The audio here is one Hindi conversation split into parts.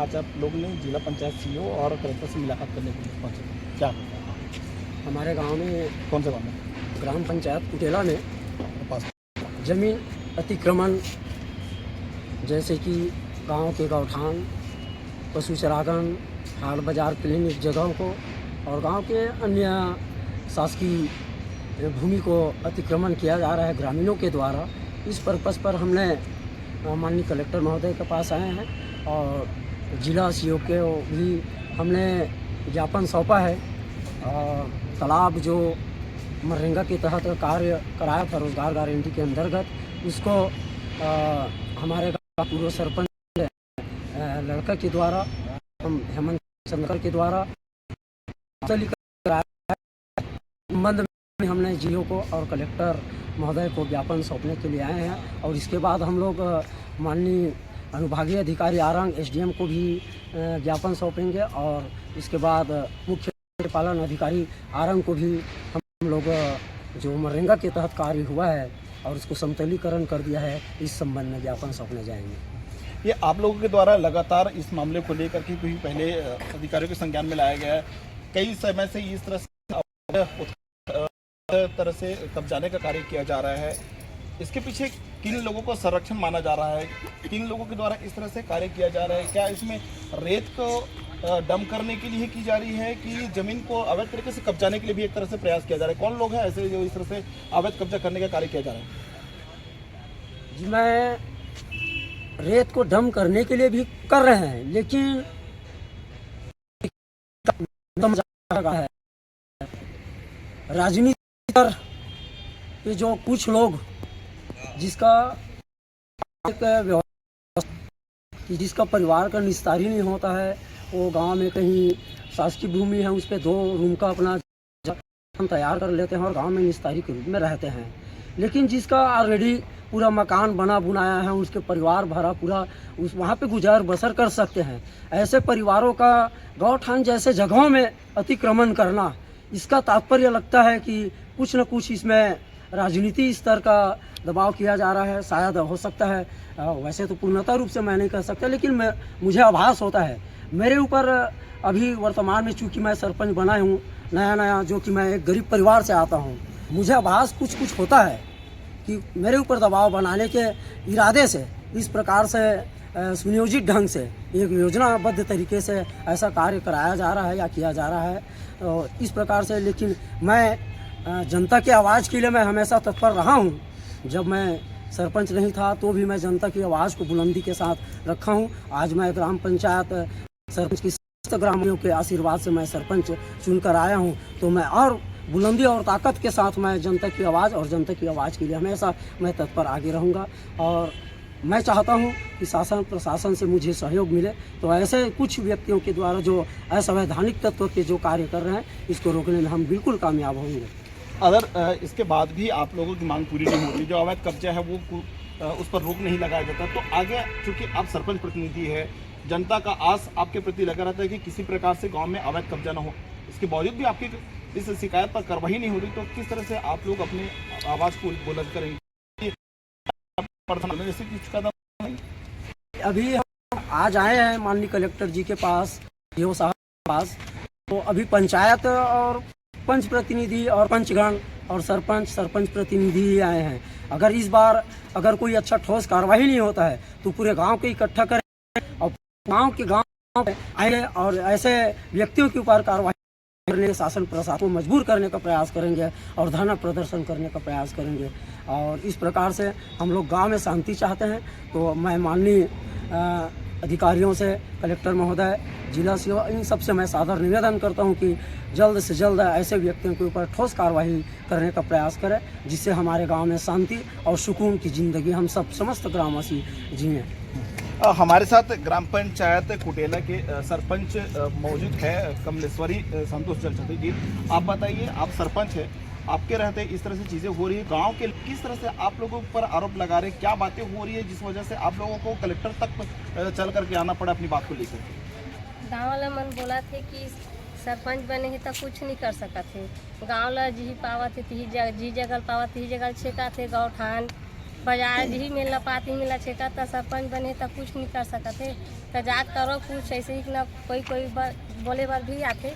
आज आप लोग ने जिला पंचायत सीईओ और कलेक्टर से मुलाकात करने के लिए पहुँचे, क्या होगा? हमारे गांव में कौन से गाँव में? ग्राम पंचायत कुटेला में पास जमीन अतिक्रमण जैसे कि गांव के गौठान, पशु चरागान, हाट बाजार, क्लिनिक जगहों को और गांव के अन्य शासकीय भूमि को अतिक्रमण किया जा रहा है ग्रामीणों के द्वारा। इस पर्पस पर हमने माननीय कलेक्टर महोदय के पास आए हैं और जिला सीईओ के भी हमने ज्ञापन सौंपा है। और तालाब जो मनरेगा के तहत कार्य कराया था रोजगार गारंटी के अंतर्गत, उसको हमारे गाँव पूर्व सरपंच लड़का के द्वारा, हम हेमंत चंद्र के द्वारा संबंध में हमने जियो को और कलेक्टर महोदय को ज्ञापन सौंपने के लिए आए हैं। और इसके बाद हम लोग माननीय अनुभागीय अधिकारी आरंग एसडीएम को भी ज्ञापन सौंपेंगे और इसके बाद मुख्य पालन अधिकारी आरंग को भी हम लोग जो मनरेगा के तहत कार्य हुआ है और उसको समतलीकरण कर दिया है, इस संबंध में ज्ञापन सौंपने जाएंगे। ये आप लोगों के द्वारा लगातार इस मामले को लेकर के भी पहले अधिकारियों के संज्ञान में लाया गया है। कई समय से इस तरह से कब्जाने का कार्य किया जा रहा है। इसके पीछे किन लोगों को संरक्षण माना जा रहा है, किन लोगों के द्वारा इस तरह से कार्य किया जा रहा है? क्या इसमें रेत को डम करने के लिए की जा रही है कि जमीन को अवैध तरीके से कब्जाने के लिए भी एक तरह से प्रयास किया जा रहा है? कौन लोग हैं ऐसे जो इस तरह से अवैध कब्जा करने का कार्य किया जा रहा है? जी, मैं रेत को डम करने के लिए भी कर रहे हैं, लेकिन है राजनीति पर ये जो कुछ लोग जिसका जिसका परिवार का निस्तार ही नहीं होता है, वो गांव में कहीं शासकीय भूमि है उस पर 2 रूम का अपना तैयार कर लेते हैं और गांव में निस्तारी के रूप में रहते हैं। लेकिन जिसका ऑलरेडी पूरा मकान बना बुनाया है, उसके परिवार भरा पूरा उस वहाँ पे गुजार बसर कर सकते हैं, ऐसे परिवारों का गौठान जैसे जगहों में अतिक्रमण करना, इसका तात्पर्य लगता है कि कुछ न कुछ इसमें राजनीति स्तर का दबाव किया जा रहा है। शायद हो सकता है, वैसे तो पूर्णतः रूप से मैं नहीं कह सकता, लेकिन मुझे आभास होता है मेरे ऊपर। अभी वर्तमान में चूँकि मैं सरपंच बना हूँ नया, जो कि मैं एक गरीब परिवार से आता हूँ, मुझे आभास कुछ होता है कि मेरे ऊपर दबाव बनाने के इरादे से इस प्रकार से सुनियोजित ढंग से एक योजनाबद्ध तरीके से ऐसा कार्य कराया जा रहा है या किया जा रहा है। तो इस प्रकार से, लेकिन मैं जनता की आवाज़ के लिए मैं हमेशा तत्पर रहा हूँ। जब मैं सरपंच नहीं था तो भी मैं जनता की आवाज़ को बुलंदी के साथ रखा हूँ। आज मैं ग्राम पंचायत सरपंच की समस्त ग्रामीणों के आशीर्वाद से मैं सरपंच चुनकर आया हूँ, तो मैं और बुलंदी और ताकत के साथ मैं जनता की आवाज़ और जनता की आवाज़ के लिए हमेशा मैं तत्पर आगे रहूँगा। और मैं चाहता हूँ कि शासन प्रशासन से मुझे सहयोग मिले, तो ऐसे कुछ व्यक्तियों के द्वारा जो असंवैधानिक तत्व के जो कार्य कर रहे हैं, इसको रोकने में हम बिल्कुल कामयाब होंगे। अगर इसके बाद भी आप लोगों की मांग पूरी नहीं होती, जो अवैध कब्जा है वो उस पर रोक नहीं लगाया जाता, तो आगे चूँकि आप सरपंच प्रतिनिधि है, जनता का आस आपके प्रति लगा रहता है कि किसी प्रकार से गाँव में अवैध कब्जा न हो, इसके बावजूद भी आपकी इस शिकायत पर कार्रवाई नहीं हो रही, तो किस तरह से आप लोग अपनी आवाज़ को बुलंद करेंगे? अभी हम आज आए हैं माननीय कलेक्टर जी के पास, सीईओ साहब के पास, तो अभी पंचायत और पंच प्रतिनिधि और पंचगण और सरपंच प्रतिनिधि ही आए हैं। अगर इस बार अगर कोई अच्छा ठोस कार्रवाई नहीं होता है तो पूरे गांव को इकट्ठा करें और गांव में आए और ऐसे व्यक्तियों के ऊपर कार्रवाई करने शासन प्रशासन को मजबूर करने का प्रयास करेंगे और धरना प्रदर्शन करने का प्रयास करेंगे। और इस प्रकार से हम लोग गांव में शांति चाहते हैं। तो मैं माननीय अधिकारियों से, कलेक्टर महोदय, जिला सीईओ, इन सबसे मैं सादर निवेदन करता हूं कि जल्द से जल्द ऐसे व्यक्तियों के ऊपर ठोस कार्रवाई करने का प्रयास करें, जिससे हमारे गांव में शांति और सुकून की ज़िंदगी हम सब समस्त ग्रामवासी जिएँ। हमारे साथ ग्राम पंचायत कुटेला के सरपंच मौजूद है, कमलेश्वरी संतोष जलचंद्र जी। आप बताइए, आप सरपंच हैं, आपके रहते इस तरह से चीज़ें हो रही है, गांव के किस तरह से आप लोगों पर आरोप लगा रहे हैं, क्या बातें हो रही है जिस वजह से आप लोगों को कलेक्टर तक चल करके आना पड़ा अपनी बात को लेकर? गाँव वाला मन बोला थे कि सरपंच बने ही तो कुछ नहीं कर सकते थे। गाँव ला जी पावत जी जगल पावत ही जगल छेका थे गौठान बाजार भी मिलना पाती मिला छेका तो सरपंच बने तो कुछ नहीं कर सकते तो जा करो कुछ ऐसे ही ना कोई बोले बार भी आते।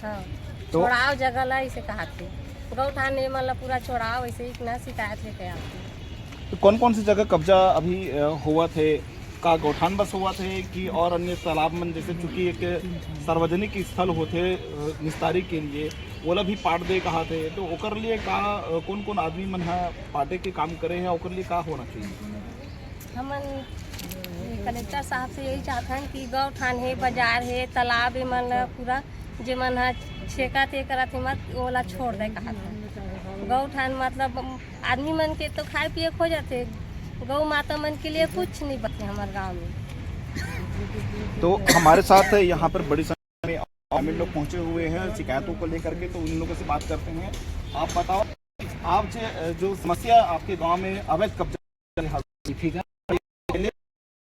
हाँ छोड़ाओ जगह ला इसे कहते गौठान ने मतलब पूरा छोड़ाओ ऐसे ही ना शिकायत लेके आते। तो कौन कौन सी जगह कब्जा अभी हुआ थे? का गौठान बस हुआ थे कि और अन्य तालाब मन जैसे चूँकि एक सार्वजनिक स्थल होते निस्तारी के लिए ओला भी पाट दे कहा थे, तो ओकर लिए का कौन कौन आदमी मन है पाटे के काम करे हैं, ओकर लिए का होना चाहिए? हमन कलेक्टर साहब से यही चाहते हैं कि गौठान है बाजार है तालाब है मन पूरा जे मन है छेका थे करा थे मत ओला छोड़ दे कहा था। गौठान मतलब आदमी मन के तो खाए पिए खो जाते, गौ माता मन के लिए कुछ नहीं बचे हमारे गांव में। तो हमारे साथ यहाँ पर बड़ी संख्या में ग्रामीण लोग पहुँचे हुए हैं शिकायतों को लेकर के, तो उन लोगों से बात करते हैं। आप बताओ, आप जो समस्या आपके गांव में अवैध कब्जा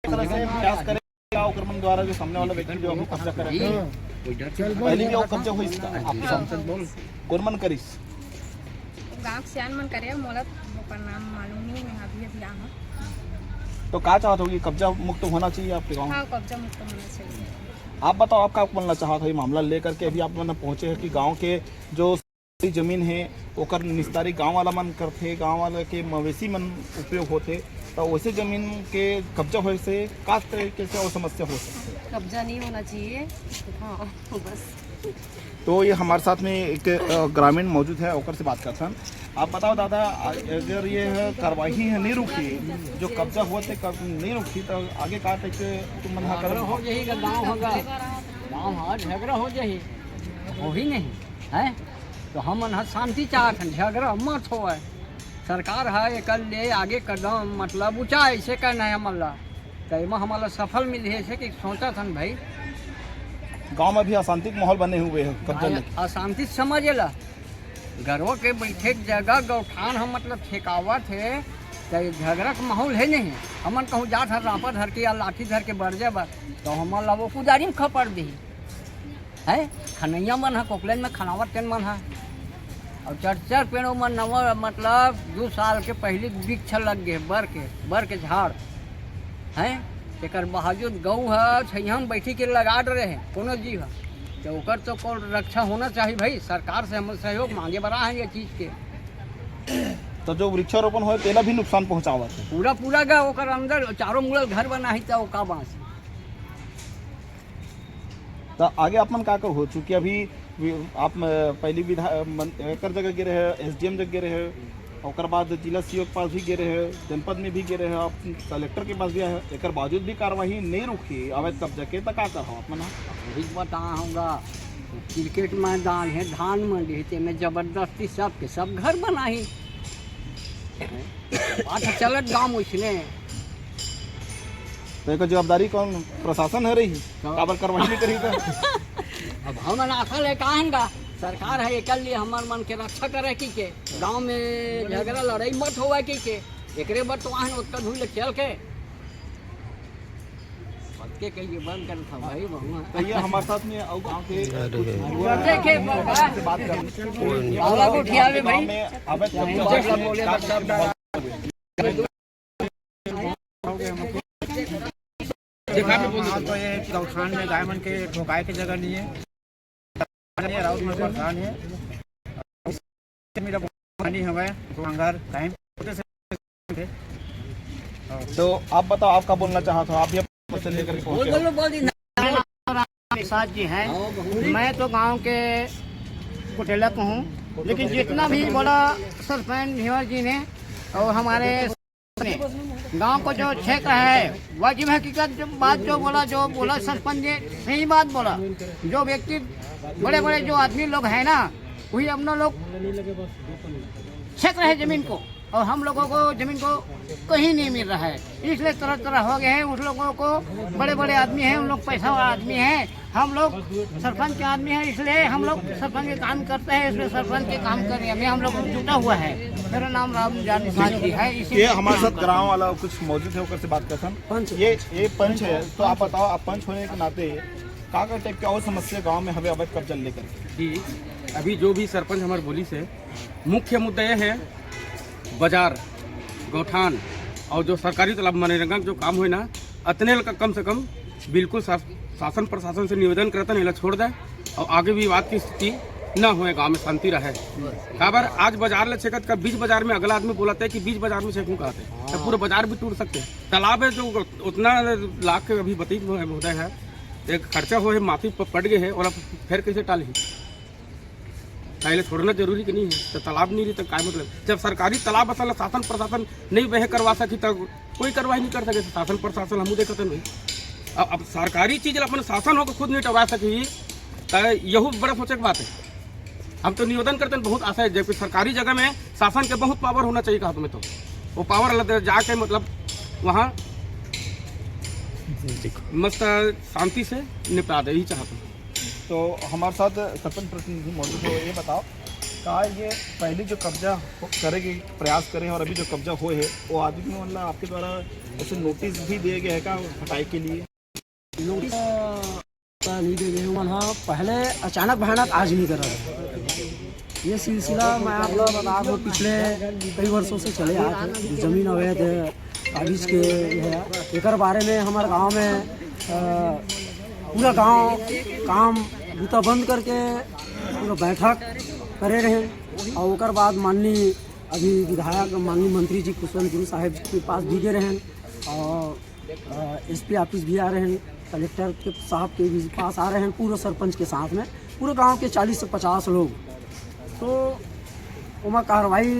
प्रयास करेगा उग्रमन द्वारा जो सामने वाला व्यक्ति जो अभी कब्जा करेगा पहले भी वो कब्जा हुई इसका आपको गुरमन करिस गाँव सियान मन करे मोला ओकर नाम मालूम नहीं, मैं अभी यहाँ। तो क्या चाहते हो कि कब्जा मुक्त होना चाहिए आपके गाँव? हाँ कब्जा मुक्त होना चाहिए। आप बताओ, आप क्या बोलना चाहते हो ये मामला लेकर के? अभी आप मन पहुंचे हैं कि गांव के जो जमीन है ओकर निस्तारी गांव वाला मन करते, गांव वाला के मवेशी मन उपयोग होते, तो वैसे जमीन के कब्जा होने से का तरीके से और समस्या हो सकती है? कब्जा नहीं होना चाहिए। हाँ बस। तो ये हमारे साथ में एक ग्रामीण मौजूद है, ओकर से बात करते हैं। आप बताओ दादा, अगर ये कार्रवाई है नहीं रुकी, जो कब्जा हुआ थे नहीं रुकी, तो आगे का तक तुम मन कर हो यही गाँव होगा, गाँव हाँ झगड़ा हो जाही हो ही नहीं है, तो हम शांति चाहते हैं, झगड़ा मत हो। सरकार है एक ले आगे कदम मतलब ऊँचा ऐसे करना है हमारा, तो हमारा सफल मिले है कि सोचा था भाई गांव में भी अशांतिक माहौल बने हुए हैं कब्जा लेके। अशांति समझेला घरों के बैठे जगह गौठान हम मतलब ठेकावत है, तो झगड़ा का माहौल है नहीं। हमन कहूँ जात हर रापा धर के या लाठी धर के बढ़ जाए तो हमारा वो पुजारी में खपड़ दी है, खनैया मन है कोकलेन में खनावत के मन है, और चर पेड़ों में नवा मतलब 2 साल के पहले वृक्ष लग गए बर के झाड़ है, एक बावजूद गौ है छैया में बैठी के लगा रहे हैं कोनो जीव है, तो ओकर तो को रक्षा होना चाहिए भाई। सरकार से हम सहयोग मांगे बड़ा है ये चीज़ के। तो जो वृक्षारोपण हो तेला भी नुकसान पहुंचावा है पूरा गा ओकर अंदर चारों मुड़ल घर बना ही तो का बांस। तो आगे आप मन का हो चूँकि अभी आप पहली विधायक जगह गिरे हैं, SDM जगह गिरे हैं, और बाद जिला सीओ के पास भी गिरे हैं, जनपद में भी गिरे हैं, आप कलेक्टर के पास गया है, एक बावजूद भी कार्रवाई नहीं रुकी अवैध कब्जा के, तो क्या कर आप मना वही बताऊँगा। क्रिकेट मैदान है, धान मंडी है, में जबरदस्ती सबके सब घर बना ही बात चलत गाँव उसने। तो एक जवाबदारी कौन प्रशासन है रही काबर कार्रवाई नहीं करी? अब हम आशा ले कहेंगा सरकार है एक लिए हमार मन के रक्षा करे की के गांव में झगड़ा लड़ाई मत होवा की के एकरे बार तो आहन उत्तर धुल खेल के पक्के कहिए बंद कर था भाई बहुआ। तो ये हमारे साथ में और गांव के देखे बात करने आला को उठियावे भाई में अवैध कब्जा बोले तो ये गौठान में गाय मन के ठोकाए की जगह नहीं है, राउत में परेशान है, मेरा पानी हवा तो अंगार टाइम। तो आप बताओ, आप क्या बोलना चाहते हो? आप भी अपने लेकर पहुंचे साथ जी हैं, मैं तो गांव के कुटेला को हूँ, लेकिन जितना भी बोला सरपंच भिवर जी ने और हमारे गांव को जो क्षेत्र है वाजिब हकीकत जो बात जो बोला सरपंच ने सही बात बोला। जो व्यक्ति बड़े बड़े जो आदमी लोग हैं ना, वही अपना लोग क्षेत्र है जमीन को, और हम लोगों को जमीन को कहीं नहीं मिल रहा है, इसलिए तरह तरह हो गए हैं। उस लोगों को बड़े बड़े आदमी हैं, उन लोग पैसा वाला आदमी हैं, हम लोग सरपंच के आदमी हैं, इसलिए हम लोग सरपंच के काम करते हैं, इसलिए सरपंच के काम करने में हम लोग जुटा हुआ है। मेरा नाम रामजान जी है। ये हमारे साथ गाँव वाला कुछ मौजूद है, होकर से बात करता हूँ। ये पंच है, तो आप बताओ, आप पंच होने के नाते का टाइप की और समस्या गाँव में हमें अवैध कब्जा लेकर? जी अभी जो भी सरपंच हमारे बोली से मुख्य मुद्दा यह है बाजार, गौठान और जो सरकारी तालाब मनरेगा जो काम हुए ना अतने का कम से कम बिल्कुल शासन प्रशासन से निवेदन करता नहीं छोड़ दे और आगे भी विवाद की स्थिति न होए, गांव में शांति रहे। खबर आज बाजार ले छेकत का बीच बाजार में अगला आदमी बोलता है कि बीच बाजार में छेकूं कहते हैं, तो पूरा बाजार भी टूट सकते हैं। तालाब है जो उतना लाख के अभी बतीत महोदय है, एक खर्चा हो है माफी पड़ गए है और अब फिर कैसे टाली पहले छोड़ना जरूरी कि नहीं है। तो तालाब नहीं रही तो क्या मतलब, जब सरकारी तालाब असल शासन प्रशासन नहीं वह करवा सकी तब कोई कार्रवाई नहीं कर सके। शासन प्रशासन हम देखते नहीं, अब सरकारी चीज अपन शासन होकर खुद नहीं टवा सकी तो यही बड़ा सोचे की बात है। हम तो निवेदन करते हैं, बहुत आशा है जबकि सरकारी जगह में शासन के बहुत पावर होना चाहिए हाथ में, तो वो पावर जाके मतलब वहाँ मस्त शांति से निपटा दे, यही चाहता हूँ। तो हमारे साथ सरपंच प्रतिनिधि मौजूद है, ये बताओ का ये पहले जो कब्जा करेगी प्रयास करें और अभी जो कब्जा हुए है वो आदमी मतलब आपके द्वारा ऐसे नोटिस भी दिए गए है का हटाई के लिए? नोटिस नहीं दे गए वहाँ, पहले अचानक भयानक आज नहीं कर रहा था। ये सिलसिला मैं आप लोग बता दूँ पिछले कई वर्षों से चले आए थे। ज़मीन अवैध कागज के एक बारे में हमारे गांव में पूरा गांव काम बूता बंद करके पूरा बैठक करे रहे और ओकर बाद माननीय अभी विधायक माननीय मंत्री जी कुशवंत गुरु साहब के पास भी गए रहे और SP ऑफिस भी आ रहे हैं, कलेक्टर के साहब के भी पास आ रहे हैं, पूरे सरपंच के साथ में पूरे गांव के 40 से 50 लोग। तो उमा कार्रवाई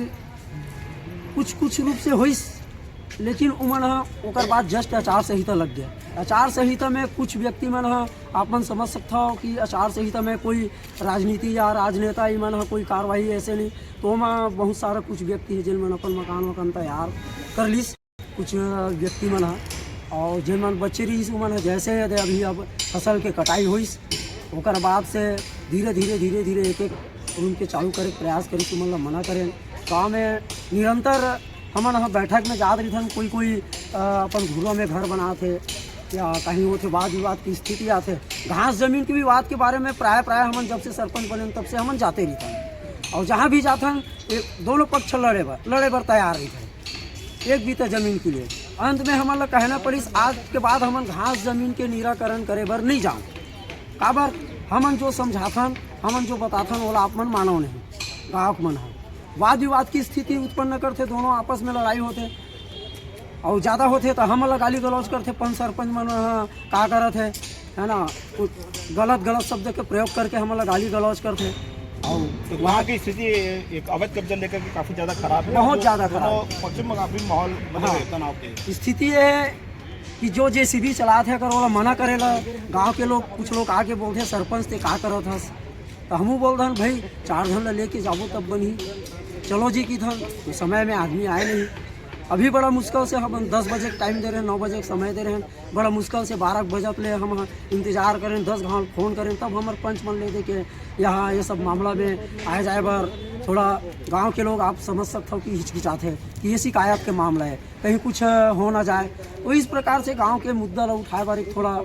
कुछ रूप से हुई, लेकिन उमन ओकर बाद जस्ट आचार संहिता लग गया। आचार संहिता में कुछ व्यक्ति मन आपन समझ सकता हो कि आचार संहिता में कोई राजनीति या राजनेता ही मन कोई कार्रवाई ऐसे नहीं, तो वहाँ बहुत सारा कुछ व्यक्ति है जिन मन अपन मकान तैयार कर लीस, कुछ व्यक्ति मन और जिन मन बच्चे रही मन जैसे अभी अब फसल के कटाई हुई ओकर बाद से धीरे धीरे एक रूम के चालू करे प्रयास करी तो मतलब मना करें। गाँव में निरंतर हमन बैठक में जात रही, कोई अपन घरों में घर बनाते या कहीं वो थे वाद विवाद की स्थिति आते, घास जमीन के विवाद के बारे में प्राय हमन जब से सरपंच बने तब से हमन जाते रही थे और जहाँ भी जाते हैं दोनों पक्ष लड़े बर तैयार रही थे एक बीते जमीन के लिए। अंत में हमन कहना पड़ी आज के बाद हमन घास जमीन के निराकरण करे बर नहीं जाऊँ, काबर हमन जो समझाथन हमन जो बताथन वो आप मन मानो नहीं, गाँव मन है वाद विवाद की स्थिति उत्पन्न करते, दोनों आपस में लड़ाई होते और ज़्यादा होते तो हम गाली गलौज करते, पंच सरपंच मन का करते है ना, गलत शब्द के प्रयोग करके हम गाली गलौज करते। और तो वहाँ की स्थिति एक अवैध कब्जा लेकर के काफ़ी ज़्यादा खराब है, बहुत ज़्यादा खराब पश्चिम में काफ़ी माहौल बने तनाव के स्थिति है कि जो JCB चलाते अगर वो मना करेला, गाँव के लोग कुछ लोग आके बोलते सरपंच ते का करत हस, तो हमू बोल दन भाई 4 धन लेके जाबो तब बनी, चलो जी की धन तो समय में आदमी आए नहीं। अभी बड़ा मुश्किल से हम 10 बजे टाइम दे रहे हैं, 9 बजे समय दे रहे हैं, बड़ा मुश्किल से 12 बजे ले हम इंतजार करें, 10 घंटे फ़ोन करें तब हमारे पंच मन ले दे के यहाँ ये सब मामला में आए जाए बार थोड़ा गांव के लोग आप समझ सकते हो कि हिचकिचाते हैं कि ये शिकायत के मामला है कहीं कुछ हो ना जाए। तो इस प्रकार से गाँव के मुद्दा ला उठाए बार एक थोड़ा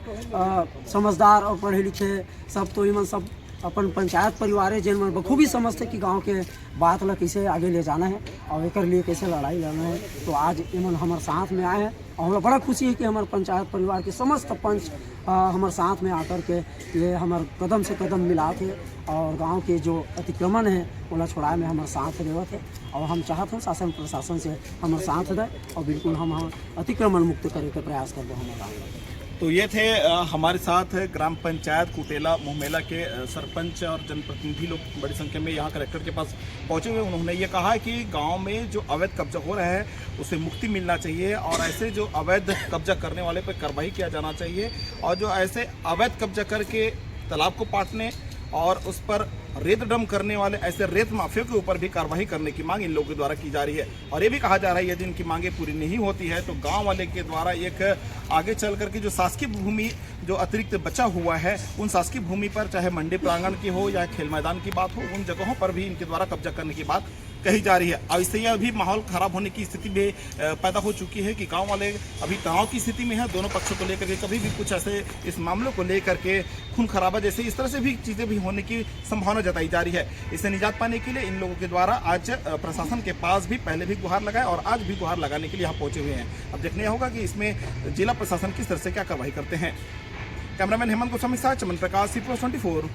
समझदार और पढ़े लिखे सब तो इमन सब अपन पंचायत परिवार है जिन बखूबी समझते कि गांव के बात ला कैसे आगे ले जाना है और एक लिए कैसे लड़ाई लड़ना है। तो आज इमन हमारे साथ में आए हैं और हमें बड़ा खुशी है कि हमारे पंचायत परिवार के समस्त पंच हमारे साथ में आकर के ये हमारे कदम से कदम मिला थे और गांव के जो अतिक्रमण है ओला छोड़ाए में हमारे साथ देवत है और हम चाहते हैं शासन प्रशासन से हमारे साथ दे और बिल्कुल हम अतिक्रमण मुक्त करे के प्रयास कर दो हमारे गाँव। तो ये थे हमारे साथ ग्राम पंचायत कुटेला मोहमेला के सरपंच और जनप्रतिनिधि लोग बड़ी संख्या में यहाँ कलेक्टर के पास पहुँचे हुए। उन्होंने ये कहा कि गांव में जो अवैध कब्जा हो रहा है उसे मुक्ति मिलना चाहिए और ऐसे जो अवैध कब्जा करने वाले पर कार्रवाई किया जाना चाहिए और जो ऐसे अवैध कब्जा करके तालाब को पाटने और उस पर रेत डम करने वाले ऐसे रेत माफियों के ऊपर भी कार्रवाई करने की मांग इन लोगों के द्वारा की जा रही है। और ये भी कहा जा रहा है यदि इनकी मांगें पूरी नहीं होती है तो गांव वाले के द्वारा एक आगे चल करके जो शासकीय भूमि जो अतिरिक्त बचा हुआ है उन शासकीय भूमि पर चाहे मंडी प्रांगण की हो या खेल मैदान की बात हो उन जगहों पर भी इनके द्वारा कब्जा करने की बात कही जा रही है। अब इससे यह भी माहौल खराब होने की स्थिति भी पैदा हो चुकी है कि गांव वाले अभी तनाव की स्थिति में है दोनों पक्षों को लेकर के। कभी भी कुछ ऐसे इस मामलों को लेकर के खून खराबा जैसे इस तरह से भी चीज़ें भी होने की संभावना जताई जा रही है। इससे निजात पाने के लिए इन लोगों के द्वारा आज प्रशासन के पास भी पहले भी गुहार लगाए और आज भी गुहार लगाने के लिए यहाँ पहुंचे हुए हैं। अब देखने होगा कि इसमें जिला प्रशासन किस तरह से क्या कार्रवाई करते हैं। कैमरामैन हेमंत गोस्वामी के साथ चमन प्रकाश, सी24